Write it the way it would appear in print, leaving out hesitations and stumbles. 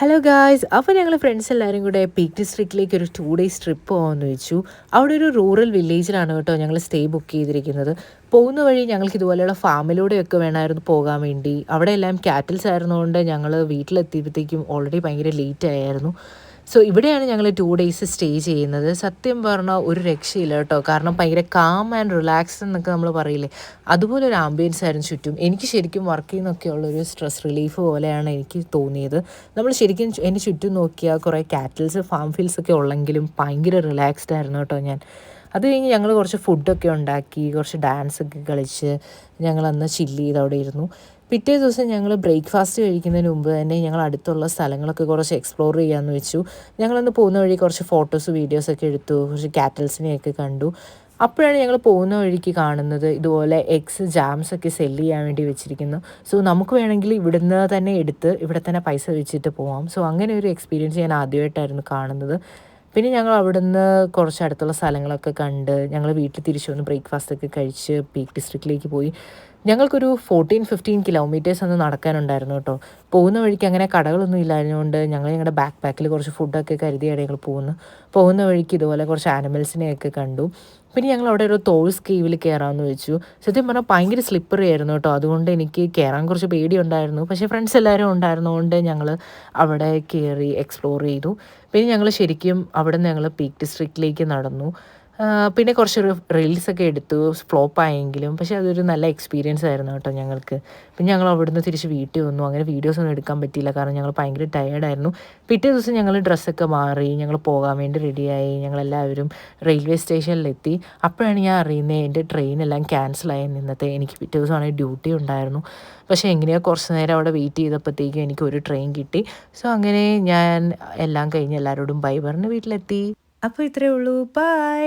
Hello guys, അപ്പോൾ ഞങ്ങൾ friends എല്ലാവരും കൂടെ പീക്ക് ഡിസ്ട്രിക്റ്റിലേക്ക് ഒരു 2 ഡേയ്സ് ട്രിപ്പ് പോകാമെന്ന് വെച്ചു. അവിടെ ഒരു റൂറൽ വില്ലേജിലാണ് കേട്ടോ ഞങ്ങൾ സ്റ്റേ ബുക്ക് ചെയ്തിരിക്കുന്നത്. പോകുന്ന വഴി ഞങ്ങൾക്ക് ഇതുപോലെയുള്ള ഫാമിലൂടെയൊക്കെ വേണമായിരുന്നു പോകാൻ വേണ്ടി. അവിടെ എല്ലാം കാറ്റിൽസ് ആയിരുന്നതുകൊണ്ട് ഞങ്ങൾ വീട്ടിലെത്തിയപ്പോഴത്തേക്കും ഓൾറെഡി ഭയങ്കര ലേറ്റ് ആയിരുന്നു. സോ ഇവിടെയാണ് ഞങ്ങൾ 2 ഡേയ്സ് സ്റ്റേ ചെയ്യുന്നത്. സത്യം പറഞ്ഞാൽ ഒരു രക്ഷയില്ല കേട്ടോ. കാരണം ഭയങ്കര കാം ആൻഡ് റിലാക്സ്ഡ് എന്നൊക്കെ നമ്മൾ പറയില്ലേ, അതുപോലെ ഒരു ആംബിയൻസ് ആയിരുന്നു ചുറ്റും. എനിക്ക് ശരിക്കും വർക്ക് ചെയ്യുന്നൊക്കെ ഉള്ളൊരു സ്ട്രെസ് റിലീഫ് പോലെയാണ് എനിക്ക് തോന്നിയത്. നമ്മൾ ശരിക്കും എൻ്റെ ചുറ്റും നോക്കിയാൽ കുറേ കാറ്റിൽസ് ഫാം ഫീൽഡ്സ് ഒക്കെ ഉള്ളെങ്കിലും ഭയങ്കര റിലാക്സ്ഡ് ആയിരുന്നു കേട്ടോ ഞാൻ. അത് കഴിഞ്ഞ് ഞങ്ങൾ കുറച്ച് ഫുഡൊക്കെ ഉണ്ടാക്കി, കുറച്ച് ഡാൻസൊക്കെ കളിച്ച് ഞങ്ങളന്ന് ചില്ല് ചെയ്ത് അവിടെ ഇരുന്നു. പിറ്റേ ദിവസം ഞങ്ങൾ ബ്രേക്ക്ഫാസ്റ്റ് കഴിക്കുന്നതിന് മുമ്പ് തന്നെ ഞങ്ങൾ അടുത്തുള്ള സ്ഥലങ്ങളൊക്കെ കുറച്ച് എക്സ്പ്ലോർ ചെയ്യാമെന്ന് വെച്ചു. ഞങ്ങളന്ന് പോകുന്ന വഴി കുറച്ച് ഫോട്ടോസ് വീഡിയോസൊക്കെ എടുത്തു, കുറച്ച് കാറ്റൽസിനെയൊക്കെ കണ്ടു. അപ്പോഴാണ് ഞങ്ങൾ പോകുന്ന വഴിക്ക് കാണുന്നത് ഇതുപോലെ എഗ്സ് ജാംസ് ഒക്കെ സെല്ല് ചെയ്യാൻ വേണ്ടി വെച്ചിരിക്കുന്നു. സോ നമുക്ക് വേണമെങ്കിൽ ഇവിടുന്ന് തന്നെ എടുത്ത് ഇവിടെ തന്നെ പൈസ വെച്ചിട്ട് പോവാം. സോ അങ്ങനെ ഒരു എക്സ്പീരിയൻസ് ഞാൻ ആദ്യമായിട്ടായിരുന്നു കാണുന്നത്. പിന്നെ ഞങ്ങൾ അവിടുന്ന് കുറച്ച് അടുത്തുള്ള സ്ഥലങ്ങളൊക്കെ കണ്ട് ഞങ്ങൾ വീട്ടിൽ തിരിച്ചു വന്ന് ബ്രേക്ക്ഫാസ്റ്റൊക്കെ കഴിച്ച് പീക്ക് ഡിസ്ട്രിക്റ്റിലേക്ക് പോയി. ഞങ്ങൾക്കൊരു 14-15 കിലോമീറ്റേഴ്സ് അന്ന് നടക്കാനുണ്ടായിരുന്നു കേട്ടോ. പോകുന്ന വഴിക്ക് അങ്ങനെ കടകളൊന്നും ഇല്ലായിരുന്നതുകൊണ്ട് ഞങ്ങൾ ഞങ്ങളുടെ ബാക്ക് പാക്കിൽ കുറച്ച് ഫുഡൊക്കെ കരുതിയാണ് ഞങ്ങൾ പോകുന്നത്. പോകുന്ന വഴിക്ക് ഇതുപോലെ കുറച്ച് ആനിമൽസിനെയൊക്കെ കണ്ടു. പിന്നെ ഞങ്ങൾ അവിടെ ഒരു തോൾസ് കേവിൽ കയറാമെന്ന് വെച്ചു. സത്യം പറഞ്ഞാൽ ഭയങ്കര സ്ലിപ്പറി ആയിരുന്നു കേട്ടോ. അതുകൊണ്ട് എനിക്ക് കയറാൻ കുറച്ച് പേടിയുണ്ടായിരുന്നു. പക്ഷേ ഫ്രണ്ട്സ് എല്ലാവരും ഉണ്ടായിരുന്നതുകൊണ്ട് ഞങ്ങൾ അവിടെ കയറി എക്സ്പ്ലോർ ചെയ്തു. പിന്നെ ഞങ്ങൾ ശരിക്കും അവിടെ നിന്ന് ഞങ്ങൾ പീക്ക് ഡിസ്ട്രിക്റ്റിലേക്ക് നടന്നു. പിന്നെ കുറച്ച് റീൽസൊക്കെ എടുത്തു. ഫ്ലോപ്പായെങ്കിലും പക്ഷേ അതൊരു നല്ല എക്സ്പീരിയൻസ് ആയിരുന്നു കേട്ടോ ഞങ്ങൾക്ക്. പിന്നെ ഞങ്ങൾ അവിടുന്ന് തിരിച്ച് വീട്ടിൽ വന്നു. അങ്ങനെ വീഡിയോസൊന്നും എടുക്കാൻ പറ്റിയില്ല, കാരണം ഞങ്ങൾ ഭയങ്കര ടയേർഡായിരുന്നു. പിറ്റേ ദിവസം ഞങ്ങൾ ഡ്രസ്സൊക്കെ മാറി ഞങ്ങൾ പോകാൻ വേണ്ടി റെഡിയായി. ഞങ്ങളെല്ലാവരും റെയിൽവേ സ്റ്റേഷനിലെത്തി. അപ്പോഴാണ് ഞാൻ അറിയുന്നത് എൻ്റെ ട്രെയിനെല്ലാം ക്യാൻസലായി നിന്നത്തെ. എനിക്ക് പിറ്റേ ദിവസമാണെങ്കിൽ ഡ്യൂട്ടി ഉണ്ടായിരുന്നു. പക്ഷേ എങ്ങനെയോ കുറച്ച് നേരം അവിടെ വെയിറ്റ് ചെയ്തപ്പോഴത്തേക്കും എനിക്കൊരു ട്രെയിൻ കിട്ടി. സോ അങ്ങനെ ഞാൻ എല്ലാം കഴിഞ്ഞ് എല്ലാവരോടും ബൈ പറഞ്ഞ് വീട്ടിലെത്തി. അപ്പോൾ ഇത്രയേ ഉള്ളൂ. ബൈ.